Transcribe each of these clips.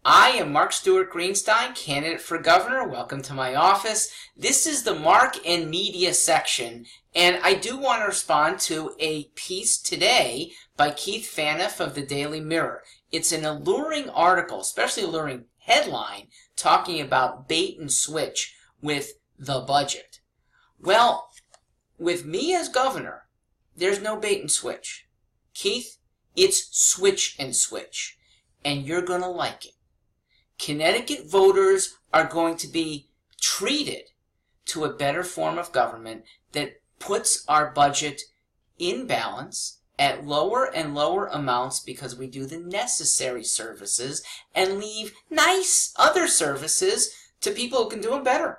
I am Mark Stewart Greenstein, candidate for governor. Welcome to my office. This is the Mark and Media section, and I do want to respond to a piece today by Keith Phaneuf of the Daily Mirror. It's an alluring article, especially alluring headline, talking about bait and switch with the budget. Well, with me as governor, there's no bait and switch. Keith, it's switch and switch, and you're going to like it. Connecticut voters are going to be treated to a better form of government that puts our budget in balance at lower and lower amounts because we do the necessary services and leave nice other services to people who can do them better.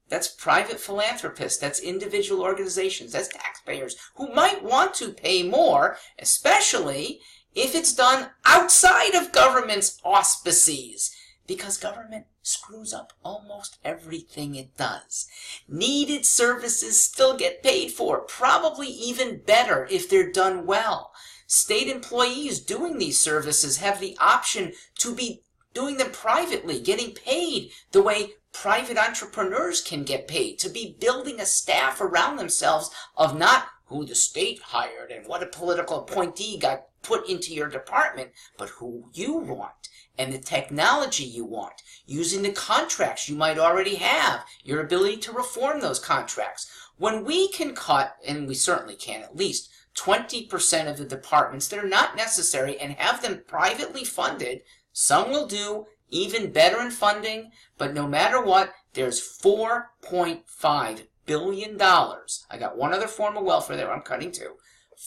That's private philanthropists, that's individual organizations, that's taxpayers who might want to pay more, especially if it's done outside of government's auspices. Because government screws up almost everything it does. Needed services still get paid for, probably even better if they're done well. State employees doing these services have the option to be doing them privately, getting paid the way private entrepreneurs can get paid, to be building a staff around themselves of not who the state hired and what a political appointee got put into your department, but who you want and the technology you want, using the contracts you might already have, your ability to reform those contracts. When we can cut, and we certainly can, at least 20% of the departments that are not necessary and have them privately funded, some will do even better in funding, but no matter what, there's $4.5 billion. I got one other form of welfare there I'm cutting to.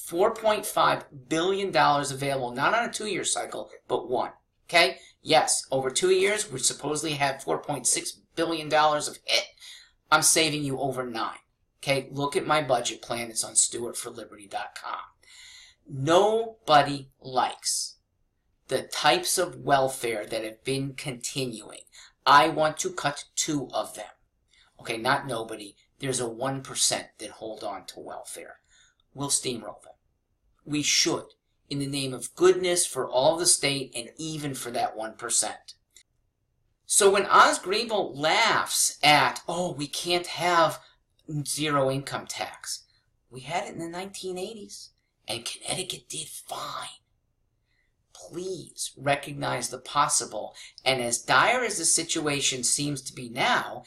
$4.5 billion available, not on a 2-year cycle, but one. Okay? Yes, over 2 years, we supposedly have $4.6 billion of hit. I'm saving you over 9. Okay? Look at my budget plan. It's on stewartforliberty.com. Nobody likes the types of welfare that have been continuing. I want to cut 2 of them. Okay, not nobody. There's a 1% that hold on to welfare. We'll steamroll them. We should, in the name of goodness for all of the state and even for that 1%. So when Oz Greenville laughs at, oh, we can't have zero income tax, we had it in the 1980s, and Connecticut did fine. Please recognize the possible, and as dire as the situation seems to be now,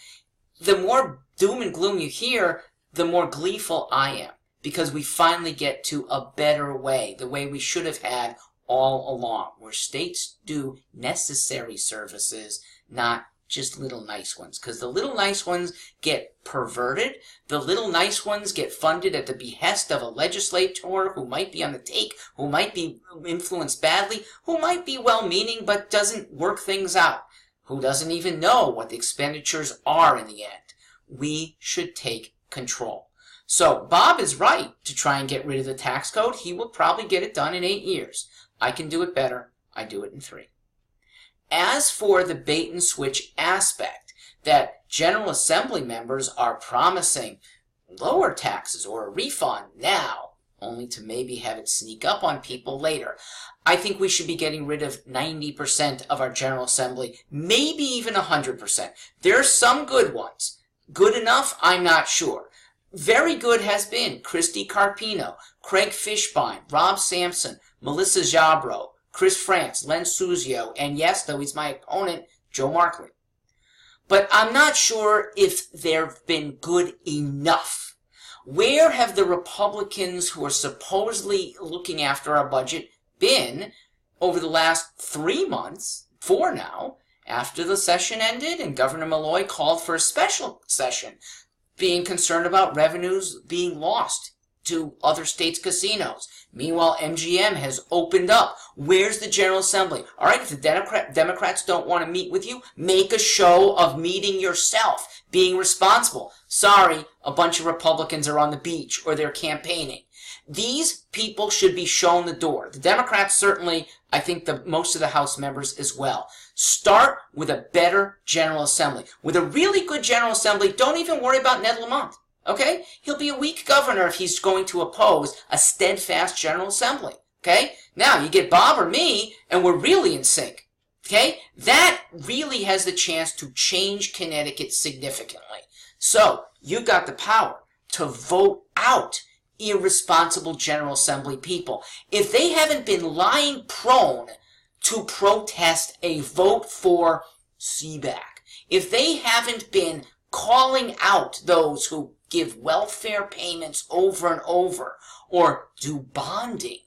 the more doom and gloom you hear, the more gleeful I am, because we finally get to a better way, the way we should have had all along, where states do necessary services, not just little nice ones, because the little nice ones get perverted. The little nice ones get funded at the behest of a legislator who might be on the take, who might be influenced badly, who might be well-meaning but doesn't work things out, who doesn't even know what the expenditures are in the end. We should take control. So Bob is right to try and get rid of the tax code. He will probably get it done in 8 years. I can do it better. I do it in 3. As for the bait and switch aspect, that General Assembly members are promising lower taxes or a refund now, only to maybe have it sneak up on people later. I think we should be getting rid of 90% of our General Assembly, maybe even 100%. There are some good ones. Good enough? I'm not sure. Very good has been Christy Carpino, Craig Fishbein, Rob Sampson, Melissa Jabro, Chris France, Len Suzio, and yes, though he's my opponent, Joe Markley. But I'm not sure if they've been good enough. Where have the Republicans who are supposedly looking after our budget been over the last 3 months, 4 now, after the session ended and Governor Malloy called for a special session, being concerned about revenues being lost to other states' casinos? Meanwhile, MGM has opened up. Where's the General Assembly? All right, if the Democrats don't want to meet with you, make a show of meeting yourself, being responsible. Sorry, a bunch of Republicans are on the beach or they're campaigning. These people should be shown the door. The Democrats certainly, I think most of the House members as well. Start with a better General Assembly. With a really good General Assembly, don't even worry about Ned Lamont. Okay? He'll be a weak governor if he's going to oppose a steadfast General Assembly. Okay? Now, you get Bob or me, and we're really in sync. Okay? That really has the chance to change Connecticut significantly. So, you've got the power to vote out irresponsible General Assembly people. If they haven't been lying prone to protest a vote for CBAC, if they haven't been calling out those who give welfare payments over and over, or do bonding.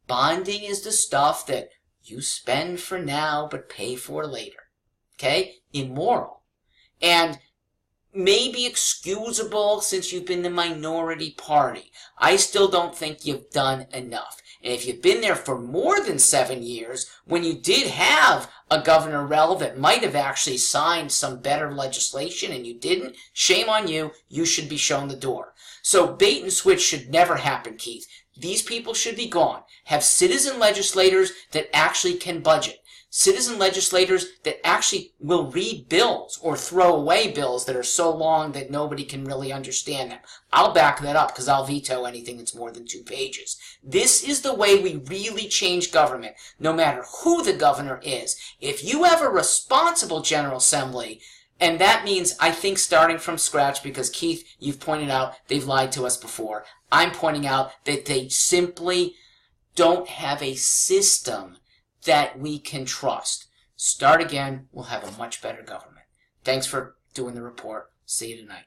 Bonding is the stuff that you spend for now but pay for later. Okay? Immoral. And maybe excusable since you've been the minority party. I still don't think you've done enough. And if you've been there for more than 7 years, when you did have a Governor Rel that might have actually signed some better legislation and you didn't, shame on you. You should be shown the door. So bait and switch should never happen, Keith. These people should be gone. Have citizen legislators that actually can budget. Citizen legislators that actually will read bills or throw away bills that are so long that nobody can really understand them. I'll back that up because I'll veto anything that's more than 2 pages. This is the way we really change government, no matter who the governor is. If you have a responsible General Assembly, and that means, I think, starting from scratch, because Keith, you've pointed out they've lied to us before. I'm pointing out that they simply don't have a system that we can trust. Start again, we'll have a much better government. Thanks for doing the report. See you tonight.